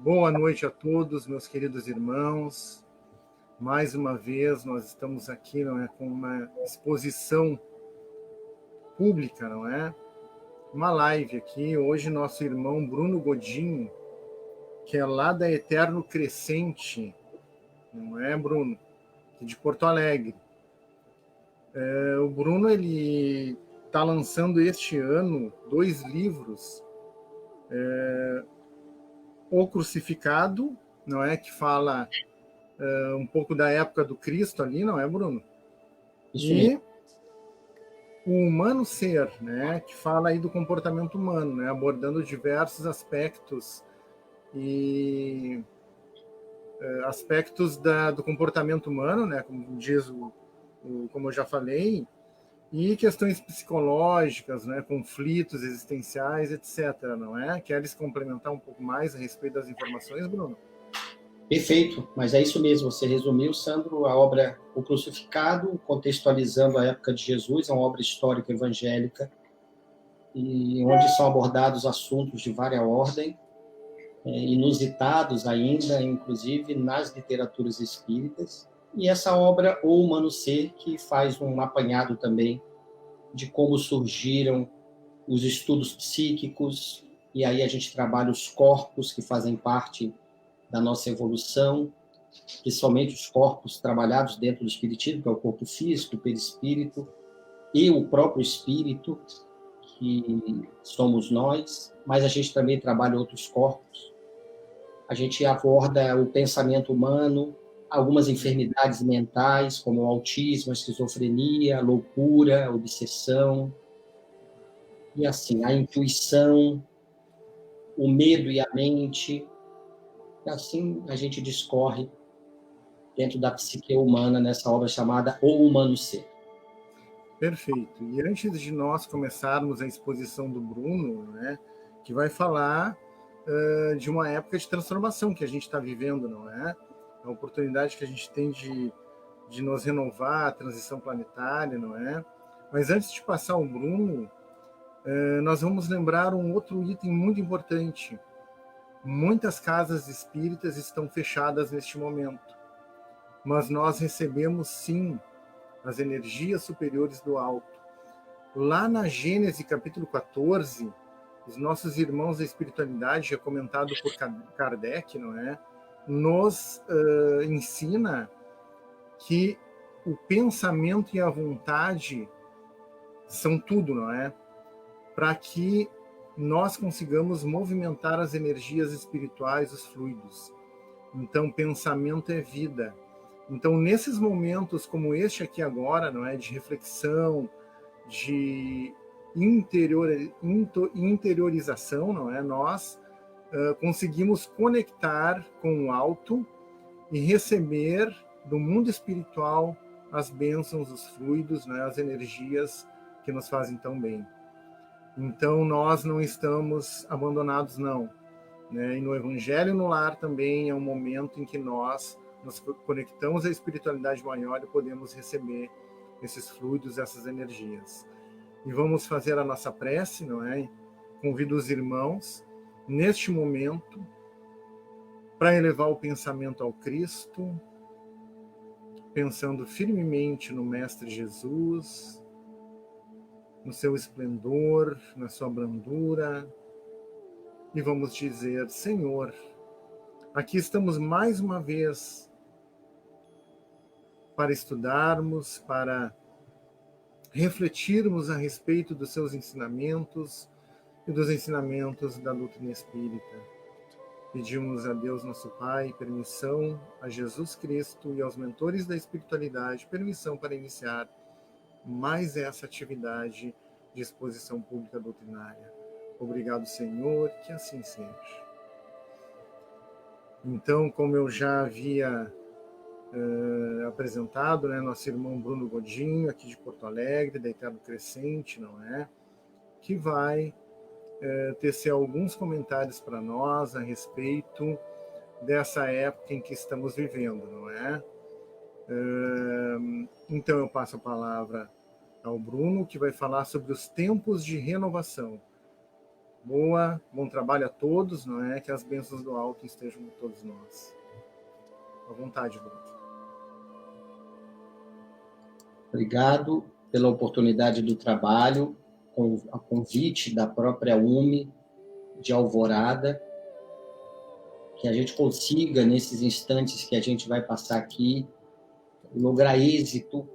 Boa noite a todos, meus queridos irmãos. Mais uma vez, nós estamos aqui, não é, com uma exposição pública, não é? Uma live aqui. Hoje, nosso irmão Bruno Godinho, que é lá da Eterno Crescente, não é, Bruno? De Porto Alegre. O Bruno, ele está lançando este ano 2 livros. O Crucificado, não é? Que fala um pouco da época do Cristo ali, não é, Bruno? Isso mesmo. E o Humano Ser, né, que fala aí do comportamento humano, né, abordando diversos aspectos e aspectos do comportamento humano, né, como diz como eu já falei, e questões psicológicas, né, conflitos existenciais, etc. Não é? Queres complementar um pouco mais a respeito das informações, Bruno? Perfeito, mas é isso mesmo. Você resumiu, Sandro, a obra O Crucificado, contextualizando a época de Jesus, é uma obra histórica evangélica, e onde são abordados assuntos de várias ordem, inusitados ainda, inclusive nas literaturas espíritas. E essa obra, O Humano Ser, que faz um apanhado também de como surgiram os estudos psíquicos, e aí a gente trabalha os corpos que fazem parte da nossa evolução, principalmente os corpos trabalhados dentro do espiritismo, que é o corpo físico, o perispírito e o próprio espírito, que somos nós, mas a gente também trabalha outros corpos. A gente aborda o pensamento humano, algumas enfermidades mentais, como o autismo, a esquizofrenia, a loucura, a obsessão, e assim, a intuição, o medo e a mente, e assim a gente discorre dentro da psique humana nessa obra chamada O Humano Ser. Perfeito. E antes de nós começarmos a exposição do Bruno, né, que vai falar de uma época de transformação que a gente está vivendo, não é? A oportunidade que a gente tem de nos renovar, a transição planetária, não é? Mas antes de passar ao Bruno, nós vamos lembrar um outro item muito importante. Muitas casas espíritas estão fechadas neste momento, mas nós recebemos sim as energias superiores do alto. Lá na Gênesis capítulo 14, os nossos irmãos da espiritualidade, já comentado por Kardec, não é? Nos ensina que o pensamento e a vontade são tudo, não é? Para que nós consigamos movimentar as energias espirituais, os fluidos. Então, pensamento é vida. Então, nesses momentos como este aqui agora, não é, de reflexão, de interiorização, não é, nós conseguimos conectar com o alto e receber do mundo espiritual as bênçãos, os fluidos, né, as energias que nos fazem tão bem. Então, nós não estamos abandonados, não. Né? E no Evangelho no Lar também é um momento em que nós nos conectamos à espiritualidade maior e podemos receber esses fluidos, essas energias. E vamos fazer a nossa prece, não é? Convido os irmãos, neste momento, para elevar o pensamento ao Cristo, pensando firmemente no Mestre Jesus, no seu esplendor, na sua brandura, e vamos dizer: Senhor, aqui estamos mais uma vez para estudarmos, para refletirmos a respeito dos seus ensinamentos e dos ensinamentos da doutrina espírita. Pedimos a Deus nosso Pai permissão, a Jesus Cristo e aos mentores da espiritualidade permissão para iniciar mais essa atividade de exposição pública doutrinária. Obrigado, Senhor, que assim seja. Então, como eu já havia apresentado, né, nosso irmão Bruno Godinho, aqui de Porto Alegre, da Eterno Crescente, não é? Que vai tecer alguns comentários para nós a respeito dessa época em que estamos vivendo, não é? Então eu passo a palavra ao Bruno, que vai falar sobre os tempos de renovação. Bom trabalho a todos, não é? Que as bênçãos do alto estejam com todos nós. À vontade, Bruno. Obrigado pela oportunidade do trabalho, com a convite da própria UME de Alvorada, que a gente consiga, nesses instantes que a gente vai passar aqui, lograr êxito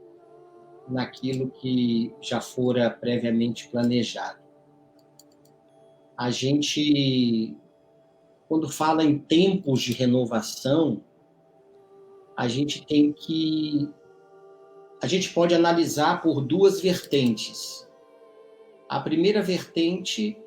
naquilo que já fora previamente planejado. A gente, quando fala em tempos de renovação, a gente pode analisar por duas vertentes. A primeira vertente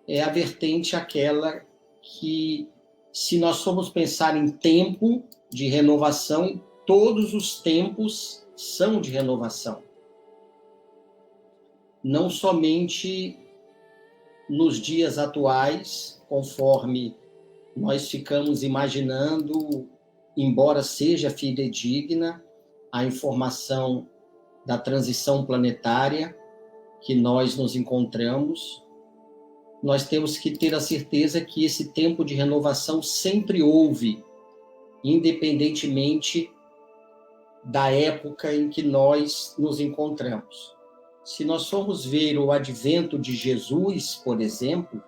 é a vertente aquela que, se nós formos pensar em tempo de renovação, todos os tempos são de renovação. Não somente nos dias atuais, conforme nós ficamos imaginando, embora seja fidedigna, a informação da transição planetária que nós nos encontramos, nós temos que ter a certeza que esse tempo de renovação sempre houve, independentemente da época em que nós nos encontramos. Se nós formos ver o advento de Jesus, por exemplo,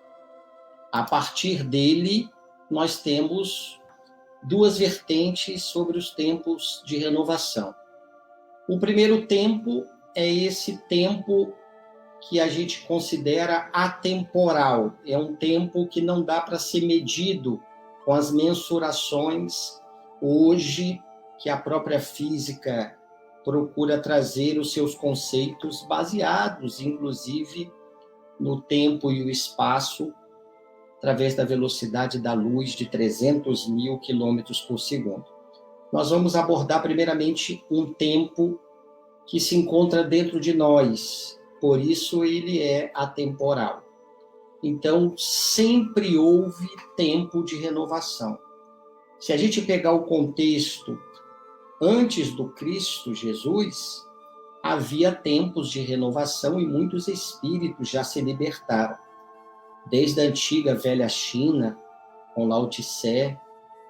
a partir dele nós temos duas vertentes sobre os tempos de renovação. O primeiro tempo é esse tempo que a gente considera atemporal. É um tempo que não dá para ser medido com as mensurações hoje que a própria física procura trazer os seus conceitos baseados, inclusive, no tempo e o espaço, através da velocidade da luz de 300 mil quilômetros por segundo. Nós vamos abordar, primeiramente, um tempo que se encontra dentro de nós, por isso ele é atemporal. Então, sempre houve tempo de renovação. Se a gente pegar o contexto antes do Cristo Jesus, havia tempos de renovação e muitos espíritos já se libertaram. Desde a antiga velha China, com Lao Tse,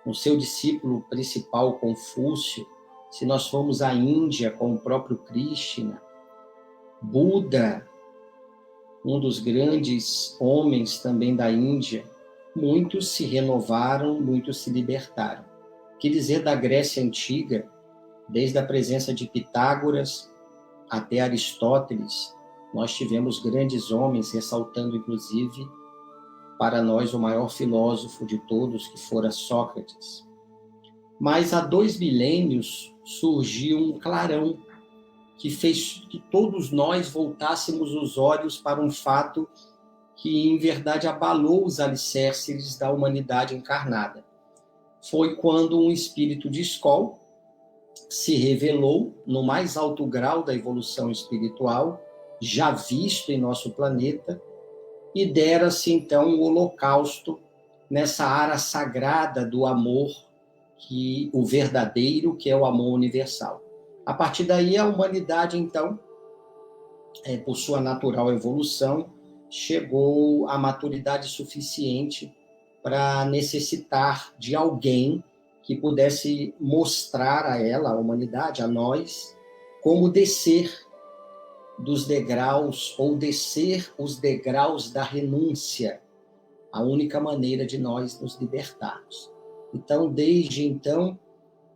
com seu discípulo principal Confúcio, se nós formos à Índia com o próprio Krishna, Buda, um dos grandes homens também da Índia, muitos se renovaram, muitos se libertaram. Que dizer da Grécia Antiga, desde a presença de Pitágoras até Aristóteles, nós tivemos grandes homens, ressaltando, inclusive, para nós, o maior filósofo de todos, que fora Sócrates. Mas há 2 milênios surgiu um clarão que fez que todos nós voltássemos os olhos para um fato que, em verdade, abalou os alicerces da humanidade encarnada. Foi quando um espírito de Skol se revelou no mais alto grau da evolução espiritual, já visto em nosso planeta, e dera-se, então, o holocausto nessa área sagrada do amor, o verdadeiro, que é o amor universal. A partir daí, a humanidade, então, por sua natural evolução, chegou à maturidade suficiente para necessitar de alguém que pudesse mostrar a ela, a humanidade, a nós, como descer dos degraus, ou descer os degraus da renúncia, a única maneira de nós nos libertarmos. Então, desde então,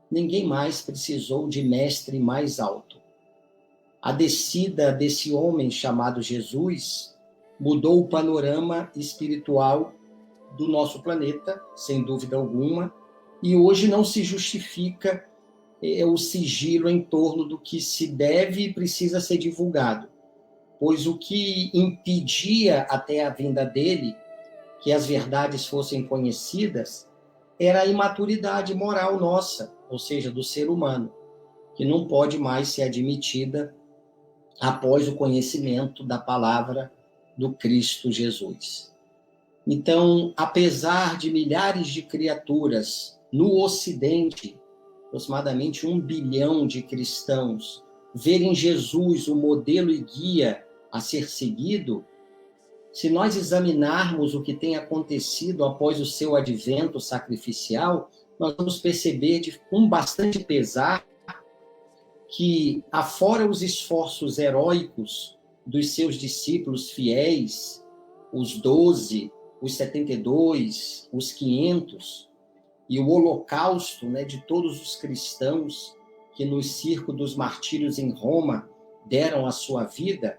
ninguém mais precisou de mestre mais alto. A descida desse homem chamado Jesus mudou o panorama espiritual do nosso planeta, sem dúvida alguma, e hoje não se justifica o sigilo em torno do que se deve e precisa ser divulgado, pois o que impedia até a vinda dele que as verdades fossem conhecidas era a imaturidade moral nossa, ou seja, do ser humano, que não pode mais ser admitida após o conhecimento da palavra do Cristo Jesus. Então, apesar de milhares de criaturas no Ocidente, aproximadamente 1 bilhão de cristãos, verem Jesus o modelo e guia a ser seguido, se nós examinarmos o que tem acontecido após o seu advento sacrificial, nós vamos perceber com bastante pesar que, afora os esforços heróicos dos seus discípulos fiéis, os 12, os 72, os 500, e o holocausto, né, de todos os cristãos que no circo dos martírios em Roma deram a sua vida,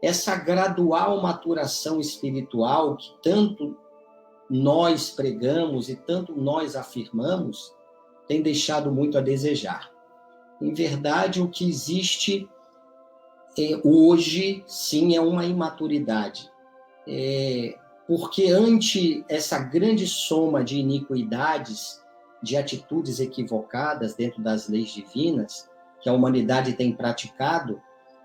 essa gradual maturação espiritual que tanto nós pregamos e tanto nós afirmamos, tem deixado muito a desejar. Em verdade, o que existe hoje, sim, é uma imaturidade. Porque ante essa grande soma de iniquidades, de atitudes equivocadas dentro das leis divinas, que a humanidade tem praticado,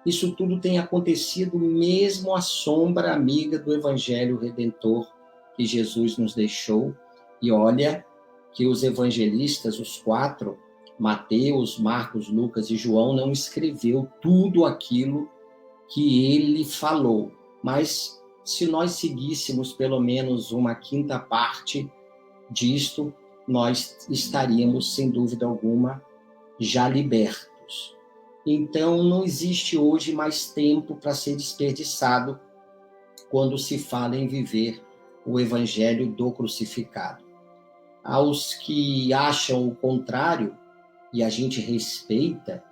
isso tudo tem acontecido mesmo à sombra amiga do Evangelho Redentor que Jesus nos deixou. E olha que os evangelistas, os 4, Mateus, Marcos, Lucas e João, não escreveu tudo aquilo que ele falou. Mas se nós seguíssemos pelo menos uma quinta parte disto, nós estaríamos, sem dúvida alguma, já libertos. Então, não existe hoje mais tempo para ser desperdiçado quando se fala em viver o evangelho do crucificado. Aos que acham o contrário, e a gente respeita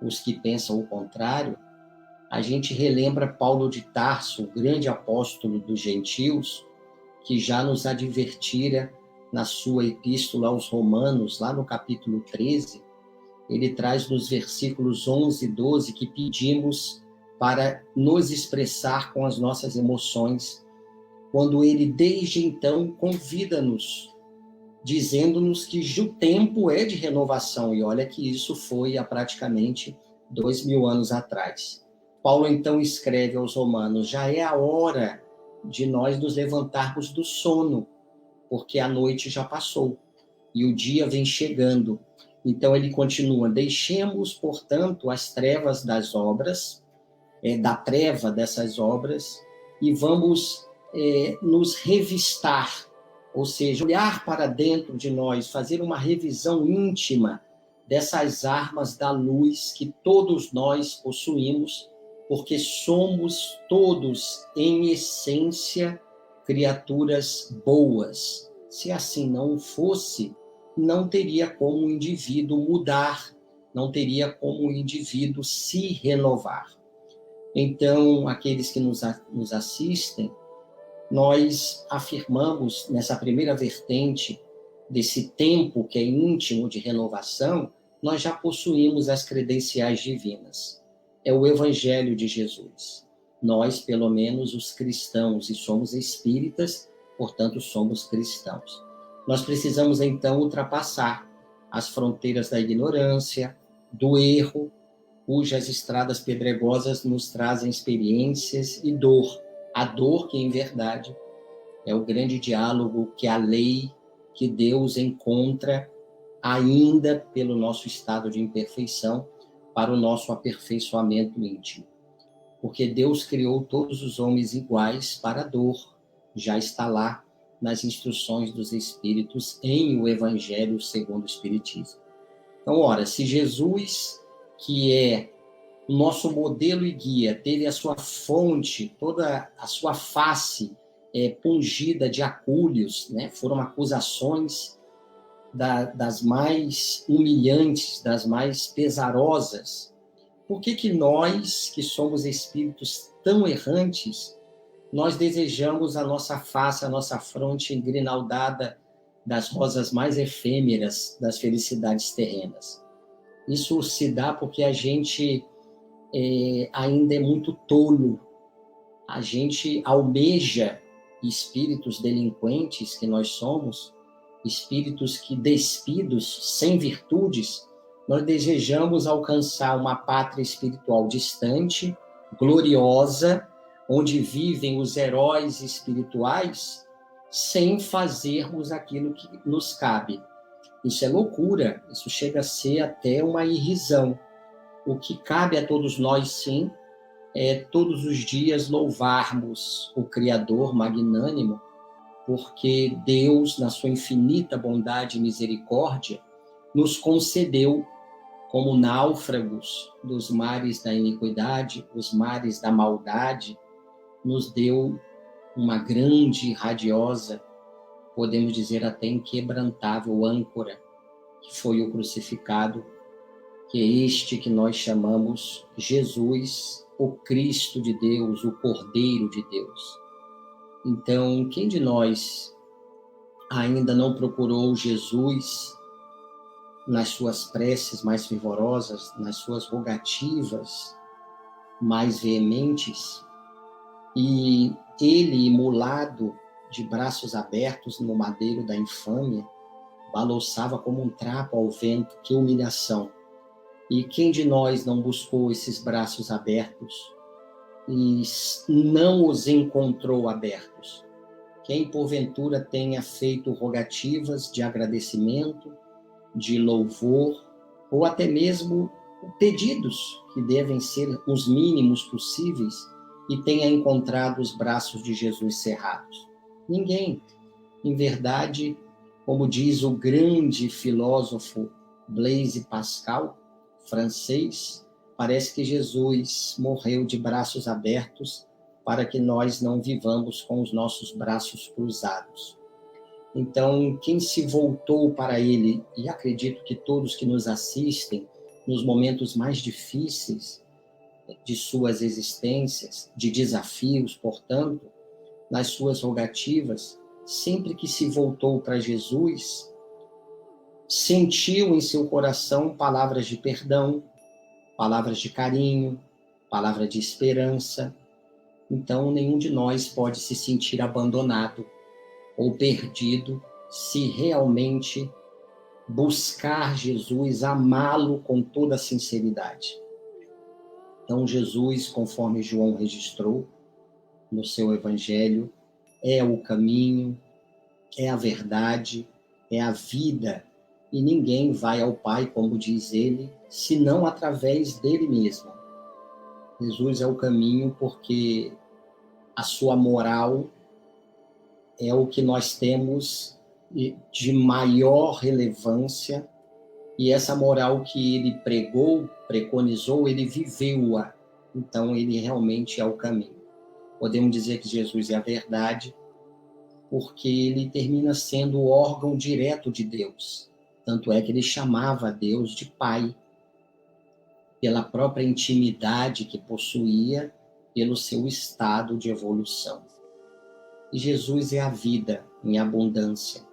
os que pensam o contrário, a gente relembra Paulo de Tarso, o grande apóstolo dos gentios, que já nos advertira na sua epístola aos Romanos, lá no capítulo 13, ele traz nos versículos 11 e 12 que pedimos para nos expressar com as nossas emoções, quando ele, desde então, convida-nos, dizendo-nos que o tempo é de renovação, e olha que isso foi há praticamente 2000 anos atrás. Paulo, então, escreve aos Romanos, já é a hora de nós nos levantarmos do sono, porque a noite já passou, e o dia vem chegando. Então, ele continua, deixemos, portanto, as trevas das obras, da treva dessas obras, e vamos nos revistar, ou seja, olhar para dentro de nós, fazer uma revisão íntima dessas armas da luz que todos nós possuímos, porque somos todos, em essência, criaturas boas. Se assim não fosse, não teria como o indivíduo mudar, não teria como o indivíduo se renovar. Então, aqueles que nos assistem, nós afirmamos nessa primeira vertente desse tempo que é íntimo de renovação, nós já possuímos as credenciais divinas. É o Evangelho de Jesus. Nós, pelo menos os cristãos, e somos espíritas, portanto somos cristãos. Nós precisamos, então, ultrapassar as fronteiras da ignorância, do erro, cujas estradas pedregosas nos trazem experiências e dor. A dor que, em verdade, é o grande diálogo que a lei, que Deus encontra ainda pelo nosso estado de imperfeição para o nosso aperfeiçoamento íntimo. Porque Deus criou todos os homens iguais para a dor. Já está lá nas instruções dos Espíritos em o Evangelho segundo o Espiritismo. Então, ora, se Jesus, que é o nosso modelo e guia, teve a sua fonte, toda a sua face pungida de acúlios, né? Foram acusações das mais humilhantes, das mais pesarosas. Por que nós, que somos espíritos tão errantes, nós desejamos a nossa face, a nossa fronte engrinaldada das rosas mais efêmeras das felicidades terrenas? Isso se dá porque a gente ainda é muito tolo. A gente almeja espíritos delinquentes que nós somos, espíritos que, despidos, sem virtudes, nós desejamos alcançar uma pátria espiritual distante, gloriosa, onde vivem os heróis espirituais, sem fazermos aquilo que nos cabe. Isso é loucura, isso chega a ser até uma irrisão. O que cabe a todos nós, sim, é todos os dias louvarmos o Criador magnânimo, porque Deus, na sua infinita bondade e misericórdia, nos concedeu, como náufragos dos mares da iniquidade, os mares da maldade, nos deu uma grande, radiosa, podemos dizer até inquebrantável âncora, que foi o crucificado, que é este que nós chamamos Jesus, o Cristo de Deus, o Cordeiro de Deus. Então, quem de nós ainda não procurou Jesus nas suas preces mais fervorosas, nas suas rogativas mais veementes, e ele, imolado, de braços abertos no madeiro da infâmia, balouçava como um trapo ao vento? Que humilhação! E quem de nós não buscou esses braços abertos e não os encontrou abertos? Quem, porventura, tenha feito rogativas de agradecimento, de louvor, ou até mesmo pedidos, que devem ser os mínimos possíveis, e tenha encontrado os braços de Jesus cerrados? Ninguém. Em verdade, como diz o grande filósofo Blaise Pascal, francês, parece que Jesus morreu de braços abertos para que nós não vivamos com os nossos braços cruzados. Então, quem se voltou para ele, e acredito que todos que nos assistem, nos momentos mais difíceis de suas existências, de desafios, portanto, nas suas rogativas, sempre que se voltou para Jesus, sentiu em seu coração palavras de perdão, palavras de carinho, palavra de esperança. Então, nenhum de nós pode se sentir abandonado ou perdido se realmente buscar Jesus, amá-lo com toda a sinceridade. Então, Jesus, conforme João registrou no seu evangelho, é o caminho, é a verdade, é a vida, e ninguém vai ao Pai, como diz ele, senão através dele mesmo. Jesus é o caminho porque a sua moral é o que nós temos de maior relevância, e essa moral que ele pregou, preconizou, ele viveu-a. Então, ele realmente é o caminho. Podemos dizer que Jesus é a verdade, porque ele termina sendo o órgão direto de Deus. Tanto é que ele chamava Deus de Pai, pela própria intimidade que possuía, pelo seu estado de evolução. E Jesus é a vida em abundância,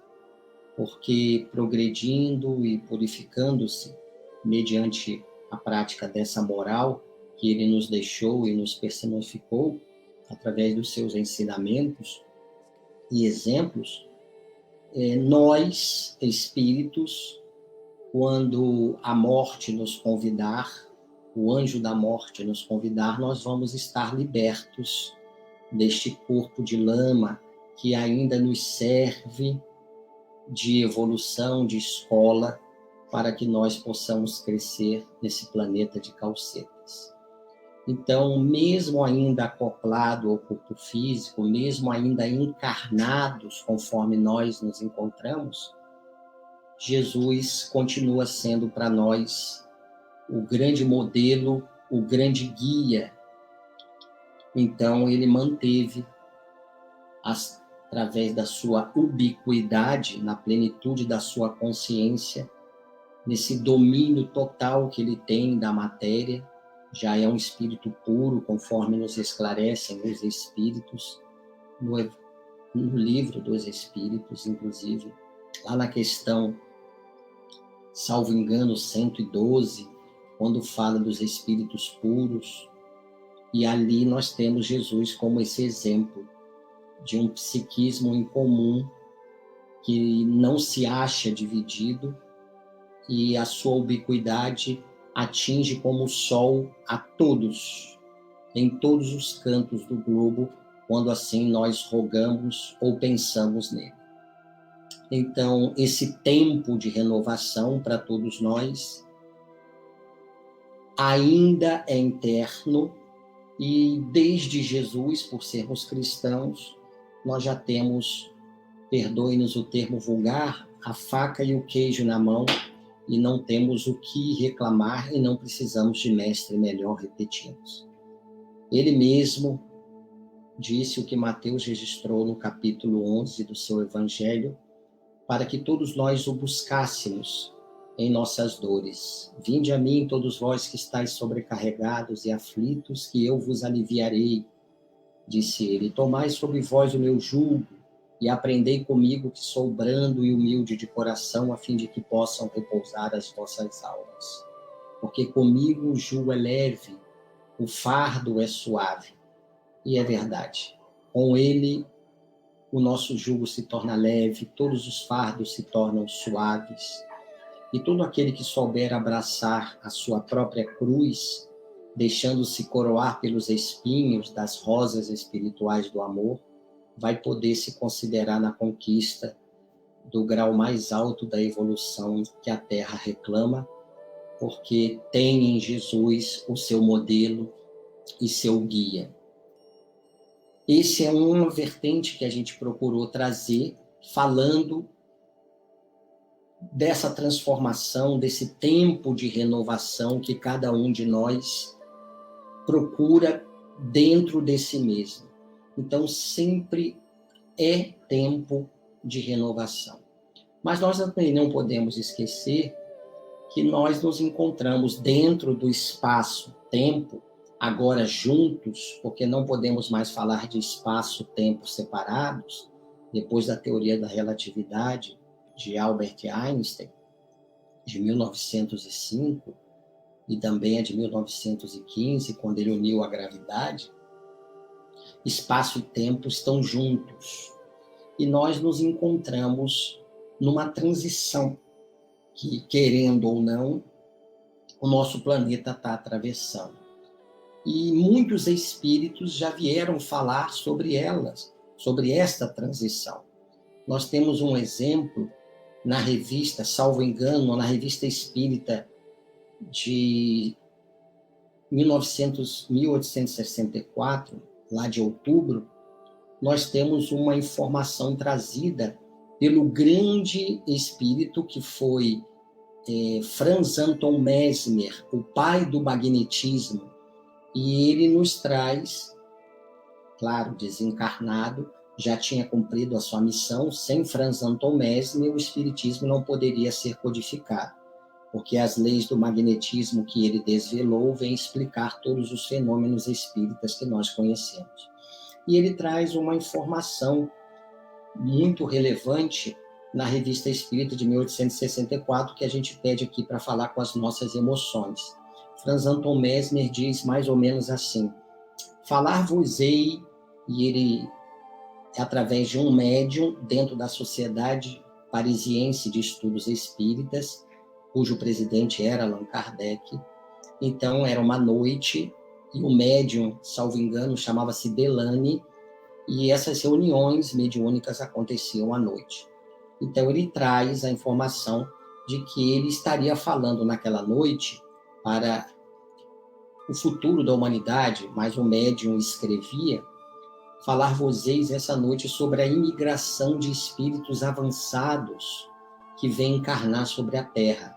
porque progredindo e purificando-se mediante a prática dessa moral que ele nos deixou e nos personificou através dos seus ensinamentos e exemplos, nós, espíritos, quando a morte nos convidar, o anjo da morte nos convidar, nós vamos estar libertos deste corpo de lama que ainda nos serve de evolução, de escola, para que nós possamos crescer nesse planeta de calcetas. Então, mesmo ainda acoplado ao corpo físico, mesmo ainda encarnados conforme nós nos encontramos, Jesus continua sendo para nós o grande modelo, o grande guia. Então, ele manteve, através da sua ubiquidade, na plenitude da sua consciência, nesse domínio total que ele tem da matéria, já é um espírito puro, conforme nos esclarecem os espíritos, no livro dos espíritos, inclusive, lá na questão, salvo engano, 112, quando fala dos espíritos puros, e ali nós temos Jesus como esse exemplo de um psiquismo incomum, que não se acha dividido, e a sua ubiquidade atinge como o sol a todos, em todos os cantos do globo, quando assim nós rogamos ou pensamos nele. Então, esse tempo de renovação para todos nós ainda é interno, E desde Jesus, por sermos cristãos, nós já temos, perdoe-nos o termo vulgar, a faca e o queijo na mão, e não temos o que reclamar e não precisamos de mestre melhor, repetimos. Ele mesmo disse o que Mateus registrou no capítulo 11 do seu Evangelho, para que todos nós o buscássemos em nossas dores. Vinde a mim, todos vós que estáis sobrecarregados e aflitos, que eu vos aliviarei, disse ele. Tomai sobre vós o meu jugo e aprendei comigo, que sou brando e humilde de coração, a fim de que possam repousar as vossas almas. Porque comigo o jugo é leve, o fardo é suave. E é verdade. Com ele, o nosso jugo se torna leve, todos os fardos se tornam suaves. E todo aquele que souber abraçar a sua própria cruz, deixando-se coroar pelos espinhos das rosas espirituais do amor, vai poder se considerar na conquista do grau mais alto da evolução que a Terra reclama, porque tem em Jesus o seu modelo e seu guia. Esse é uma vertente que a gente procurou trazer, falando dessa transformação, desse tempo de renovação que cada um de nós procura dentro de si mesmo. Então, sempre é tempo de renovação. Mas nós também não podemos esquecer que nós nos encontramos dentro do espaço-tempo, agora juntos, porque não podemos mais falar de espaço-tempo separados, depois da teoria da relatividade de Albert Einstein, de 1905, e também a de 1915, quando ele uniu a gravidade. Espaço e tempo estão juntos. E nós nos encontramos numa transição que, querendo ou não, o nosso planeta está atravessando. E muitos espíritos já vieram falar sobre elas, sobre esta transição. Nós temos um exemplo na revista, salvo engano, na Revista Espírita de 1864, lá de outubro, nós temos uma informação trazida pelo grande espírito que foi Franz Anton Mesmer, o pai do magnetismo, e ele nos traz, claro, desencarnado, já tinha cumprido a sua missão. Sem Franz Anton Mesmer, o espiritismo não poderia ser codificado, porque as leis do magnetismo que ele desvelou vêm explicar todos os fenômenos espíritas que nós conhecemos. E ele traz uma informação muito relevante na Revista Espírita de 1864, que a gente pede aqui para falar com as nossas emoções. Franz Anton Mesmer diz mais ou menos assim: falar-vos-ei, e ele, através de um médium dentro da Sociedade Parisiense de Estudos Espíritas, cujo presidente era Allan Kardec. Então, era uma noite, e o médium, salvo engano, chamava-se Delany, e essas reuniões mediúnicas aconteciam à noite. Então, ele traz a informação de que ele estaria falando naquela noite para o futuro da humanidade, mas o médium escrevia: falar-vos-eis essa noite sobre a imigração de espíritos avançados que vêm encarnar sobre a Terra.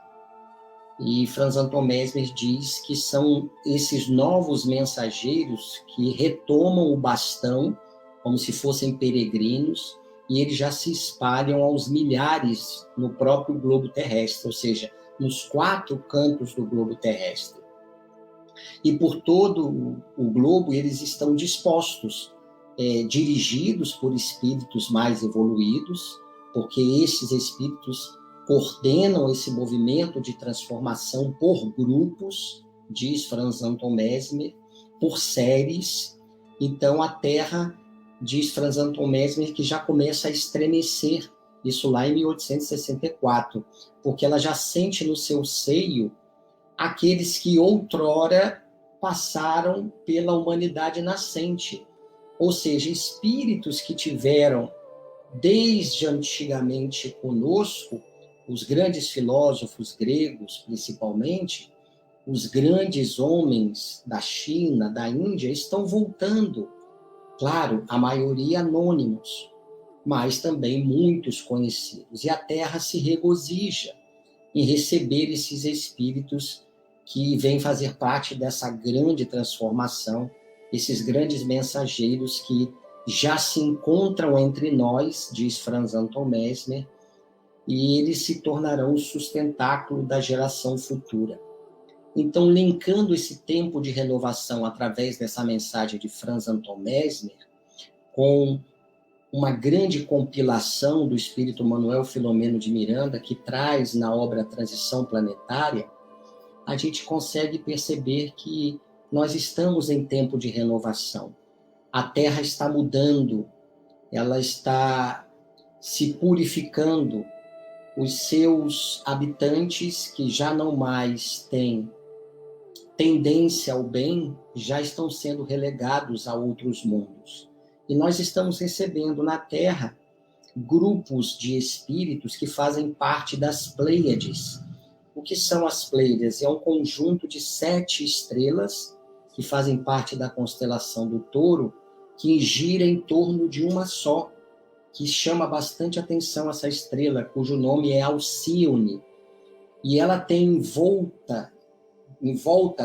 E Franz Anton Mesmer diz que são esses novos mensageiros que retomam o bastão como se fossem peregrinos, e eles já se espalham aos milhares no próprio globo terrestre, ou seja, nos 4 cantos do globo terrestre. E por todo o globo eles estão dispostos, dirigidos por espíritos mais evoluídos, porque esses espíritos coordenam esse movimento de transformação por grupos, diz Franz Anton Mesmer, por séries. Então a Terra, diz Franz Anton Mesmer, que já começa a estremecer, isso lá em 1864, porque ela já sente no seu seio aqueles que outrora passaram pela humanidade nascente, ou seja, espíritos que tiveram desde antigamente conosco, os grandes filósofos gregos, principalmente, os grandes homens da China, da Índia, estão voltando. Claro, a maioria anônimos, mas também muitos conhecidos. E a Terra se regozija em receber esses espíritos que vêm fazer parte dessa grande transformação, esses grandes mensageiros que já se encontram entre nós, diz Franz Anton Mesmer, e eles se tornarão o sustentáculo da geração futura. Então, linkando esse tempo de renovação através dessa mensagem de Franz Anton Mesmer, com uma grande compilação do espírito Manuel Filomeno de Miranda, que traz na obra Transição Planetária, a gente consegue perceber que nós estamos em tempo de renovação. A Terra está mudando, ela está se purificando, os seus habitantes, que já não mais têm tendência ao bem, já estão sendo relegados a outros mundos. E nós estamos recebendo na Terra grupos de espíritos que fazem parte das Pleiades. O que são as Pleiades? É um conjunto de 7 estrelas que fazem parte da constelação do Touro, que gira em torno de uma só, que chama bastante atenção essa estrela, cujo nome é Alcíone. E ela tem em volta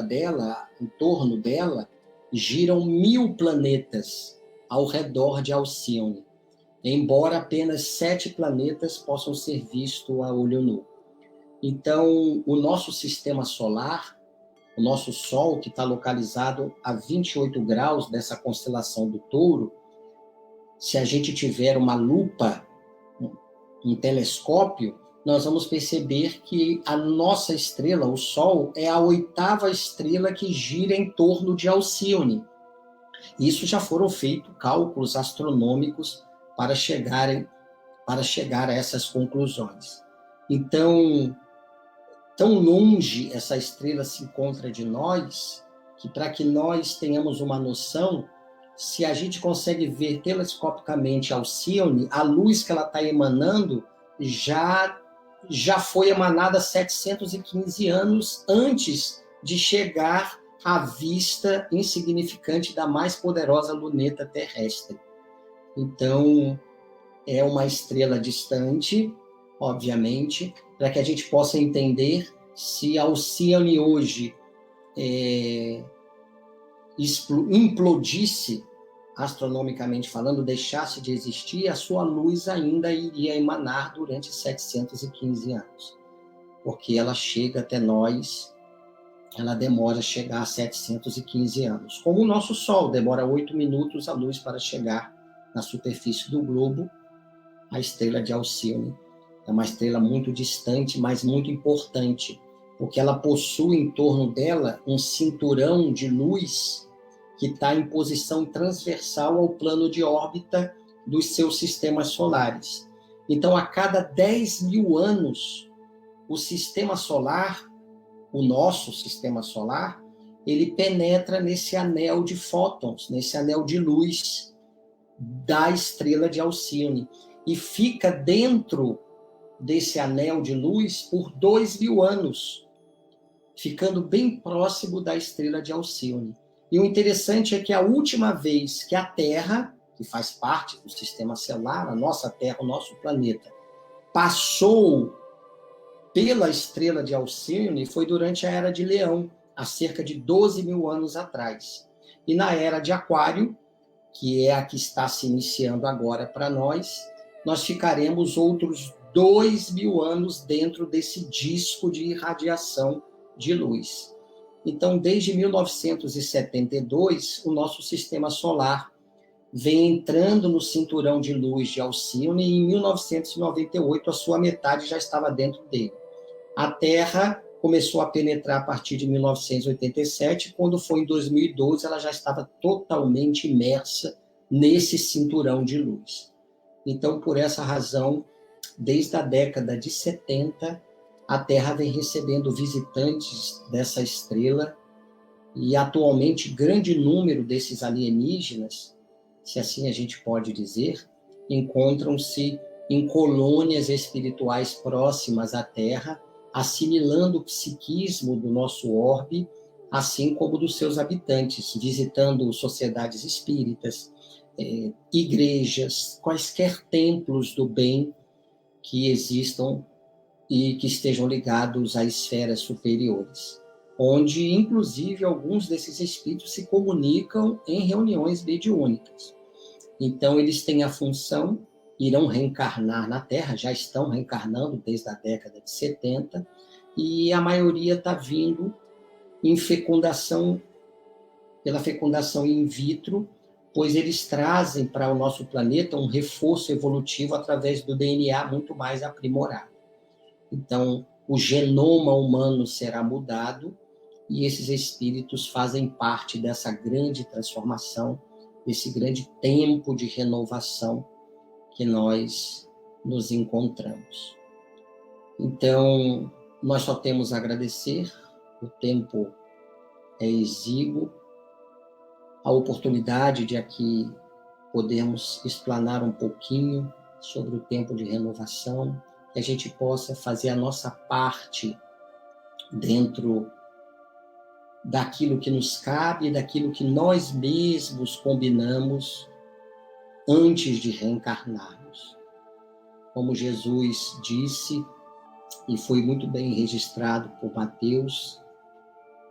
dela, em torno dela, giram 1000 planetas ao redor de Alcíone, embora apenas 7 planetas possam ser vistos a olho nu. Então, o nosso sistema solar, o nosso Sol, que está localizado a 28 graus dessa constelação do Touro, se a gente tiver uma lupa, um telescópio, nós vamos perceber que a nossa estrela, o Sol, é a 8ª estrela que gira em torno de Alcíone. Isso já foram feitos cálculos astronômicos para chegar a essas conclusões. Então, tão longe essa estrela se encontra de nós, que para que nós tenhamos uma noção, se a gente consegue ver telescopicamente Alcíone, a luz que ela está emanando já foi emanada 715 anos antes de chegar à vista insignificante da mais poderosa luneta terrestre. Então, é uma estrela distante, obviamente, para que a gente possa entender se Alcíone hoje implodisse, astronomicamente falando, deixasse de existir, a sua luz ainda iria emanar durante 715 anos. Porque ela chega até nós, ela demora a chegar a 715 anos. Como o nosso Sol demora 8 minutos a luz para chegar na superfície do globo, a estrela de Alcíone é uma estrela muito distante, mas muito importante, porque ela possui em torno dela um cinturão de luz que está em posição transversal ao plano de órbita dos seus sistemas solares. Então, a cada 10.000 anos, o sistema solar, o nosso sistema solar, ele penetra nesse anel de fótons, nesse anel de luz da estrela de Alcíone, e fica dentro desse anel de luz por 2.000 anos, ficando bem próximo da estrela de Alcíone. E o interessante é que a última vez que a Terra, que faz parte do sistema solar, a nossa Terra, o nosso planeta, passou pela estrela de Alcíone foi durante a Era de Leão, há cerca de 12.000 anos atrás. E na Era de Aquário, que é a que está se iniciando agora para nós ficaremos outros 2.000 anos dentro desse disco de irradiação de luz. Então, desde 1972, o nosso sistema solar vem entrando no cinturão de luz de Alcíone e em 1998 a sua metade já estava dentro dele. A Terra começou a penetrar a partir de 1987, quando foi em 2012 ela já estava totalmente imersa nesse cinturão de luz. Então, por essa razão, desde a década de 70, a Terra vem recebendo visitantes dessa estrela e, atualmente, grande número desses alienígenas, se assim a gente pode dizer, encontram-se em colônias espirituais próximas à Terra assimilando o psiquismo do nosso orbe, assim como dos seus habitantes, visitando sociedades espíritas, igrejas, quaisquer templos do bem que existam e que estejam ligados a esferas superiores, onde, inclusive, alguns desses espíritos se comunicam em reuniões mediúnicas. Então, eles têm a função, irão reencarnar na Terra, já estão reencarnando desde a década de 70, e a maioria está vindo em fecundação, pela fecundação in vitro, pois eles trazem para o nosso planeta um reforço evolutivo através do DNA muito mais aprimorado. Então, o genoma humano será mudado e esses espíritos fazem parte dessa grande transformação, desse grande tempo de renovação que nós nos encontramos. Então, nós só temos a agradecer, o tempo é exíguo, a oportunidade de aqui podermos explanar um pouquinho sobre o tempo de renovação, que a gente possa fazer a nossa parte dentro daquilo que nos cabe, daquilo que nós mesmos combinamos antes de reencarnarmos. Como Jesus disse, e foi muito bem registrado por Mateus,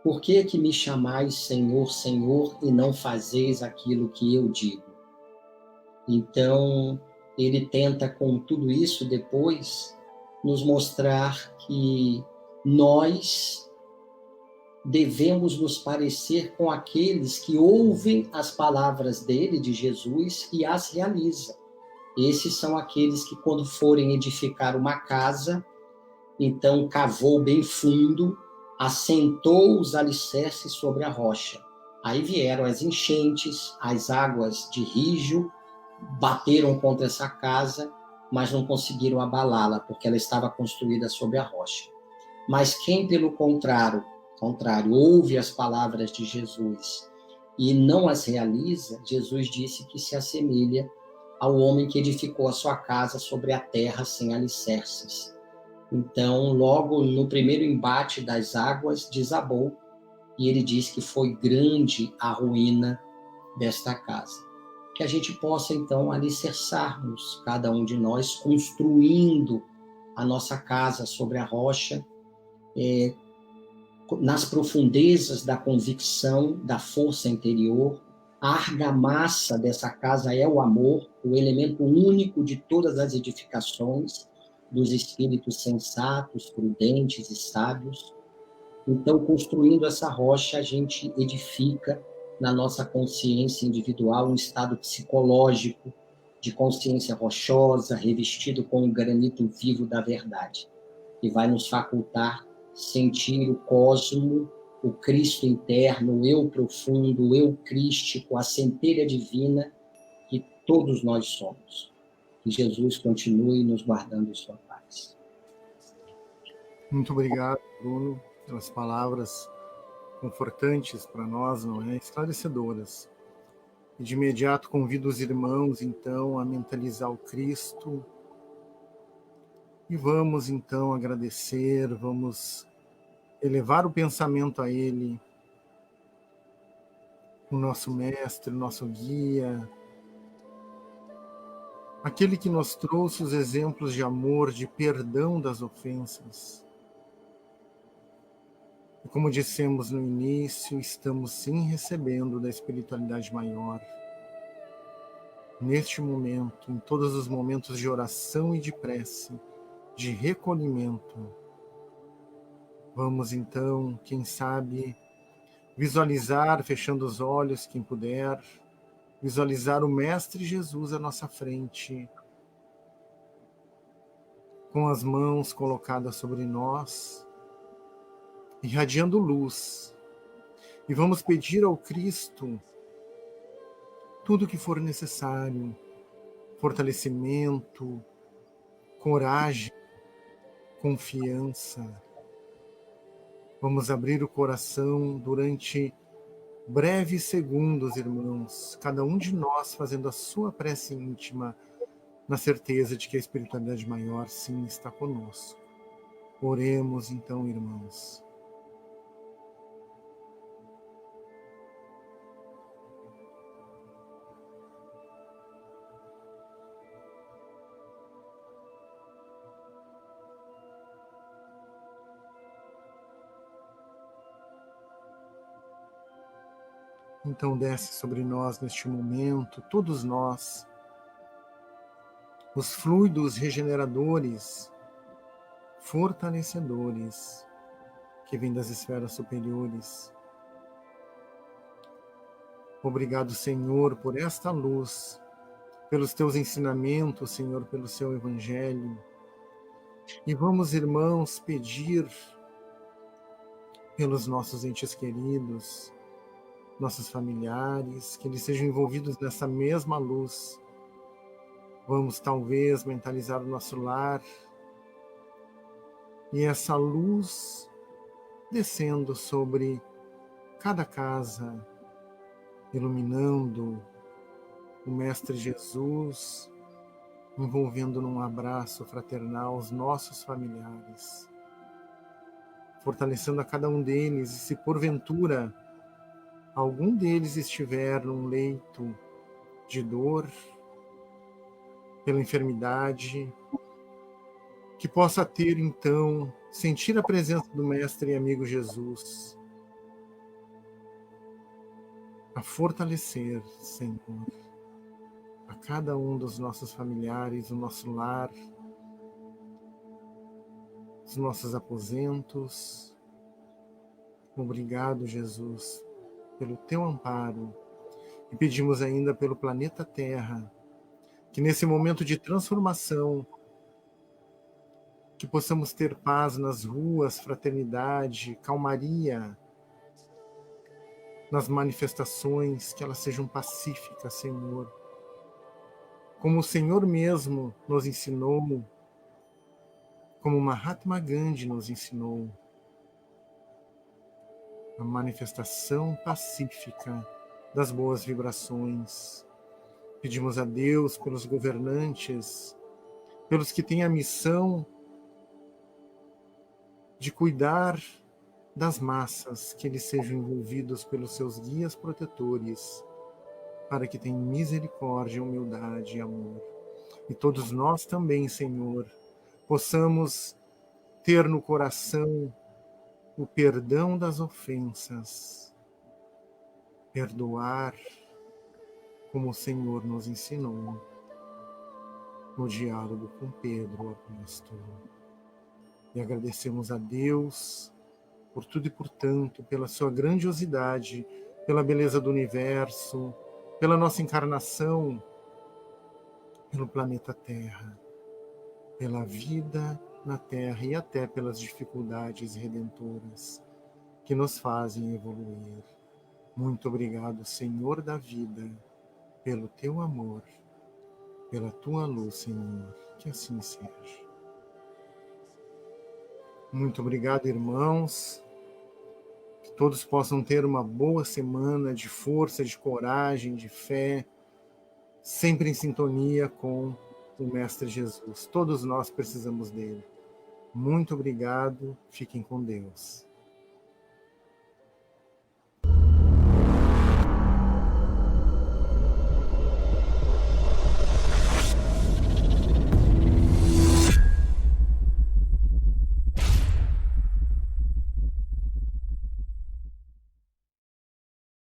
por que que me chamais Senhor, Senhor, e não fazeis aquilo que eu digo? Então, ele tenta com tudo isso depois nos mostrar que nós devemos nos parecer com aqueles que ouvem as palavras dele, de Jesus, e as realizam. Esses são aqueles que, quando forem edificar uma casa, então cavou bem fundo, assentou os alicerces sobre a rocha. Aí vieram as enchentes, as águas de Rígio, bateram contra essa casa, mas não conseguiram abalá-la, porque ela estava construída sobre a rocha. Mas quem, pelo contrário, ouve as palavras de Jesus e não as realiza, Jesus disse que se assemelha ao homem que edificou a sua casa sobre a terra sem alicerces. Então, logo no primeiro embate das águas, desabou, e ele diz que foi grande a ruína desta casa. Que a gente possa, então, alicerçarmos, cada um de nós, construindo a nossa casa sobre a rocha, nas profundezas da convicção, da força interior. A argamassa dessa casa é o amor, o elemento único de todas as edificações, dos espíritos sensatos, prudentes e sábios. Então, construindo essa rocha, a gente edifica na nossa consciência individual um estado psicológico de consciência rochosa, revestido com o granito vivo da verdade, que vai nos facultar sentir o cosmo, o Cristo interno, o eu profundo, o eu crístico, a centelha divina que todos nós somos. Que Jesus continue nos guardando em sua paz. Muito obrigado, Bruno, pelas palavras confortantes para nós, não é? Esclarecedoras. E de imediato convido os irmãos, então, a mentalizar o Cristo. E vamos, então, agradecer, vamos elevar o pensamento a Ele, o nosso mestre, o nosso guia, aquele que nos trouxe os exemplos de amor, de perdão das ofensas. E como dissemos no início, estamos sim recebendo da espiritualidade maior. Neste momento, em todos os momentos de oração e de prece, de recolhimento, vamos então, quem sabe, visualizar, fechando os olhos, quem puder, visualizar o Mestre Jesus à nossa frente, com as mãos colocadas sobre nós, irradiando luz. E vamos pedir ao Cristo tudo o que for necessário, fortalecimento, coragem, confiança. Vamos abrir o coração durante breves segundos, irmãos, cada um de nós fazendo a sua prece íntima, na certeza de que a espiritualidade maior sim está conosco. Oremos então, irmãos. Então desce sobre nós neste momento, todos nós, os fluidos regeneradores, fortalecedores, que vêm das esferas superiores. Obrigado, Senhor, por esta luz, pelos teus ensinamentos, Senhor, pelo seu evangelho. E vamos, irmãos, pedir pelos nossos entes queridos, nossos familiares, que eles sejam envolvidos nessa mesma luz. Vamos, talvez, mentalizar o nosso lar e essa luz descendo sobre cada casa, iluminando o Mestre Jesus, envolvendo num abraço fraternal os nossos familiares, fortalecendo a cada um deles, e se porventura algum deles estiver num leito de dor, pela enfermidade, que possa ter então, sentir a presença do Mestre e amigo Jesus, a fortalecer, Senhor, a cada um dos nossos familiares, o nosso lar, os nossos aposentos. Obrigado, Jesus, pelo teu amparo. E pedimos ainda pelo planeta Terra, que nesse momento de transformação, que possamos ter paz nas ruas, fraternidade, calmaria nas manifestações, que elas sejam pacíficas, Senhor. Como o Senhor mesmo nos ensinou, como Mahatma Gandhi nos ensinou, a manifestação pacífica das boas vibrações. Pedimos a Deus pelos governantes, pelos que têm a missão de cuidar das massas, que eles sejam envolvidos pelos seus guias protetores, para que tenham misericórdia, humildade e amor. E todos nós também, Senhor, possamos ter no coração o perdão das ofensas, perdoar como o Senhor nos ensinou no diálogo com Pedro, o apóstolo. E agradecemos a Deus por tudo e por tanto, pela sua grandiosidade, pela beleza do universo, pela nossa encarnação, pelo planeta Terra, pela vida na Terra e até pelas dificuldades redentoras que nos fazem evoluir. Muito obrigado, Senhor da vida, pelo teu amor, pela tua luz, Senhor, que assim seja. Muito obrigado, irmãos, que todos possam ter uma boa semana de força, de coragem, de fé, sempre em sintonia com o Mestre Jesus. Todos nós precisamos dele. Muito obrigado, fiquem com Deus.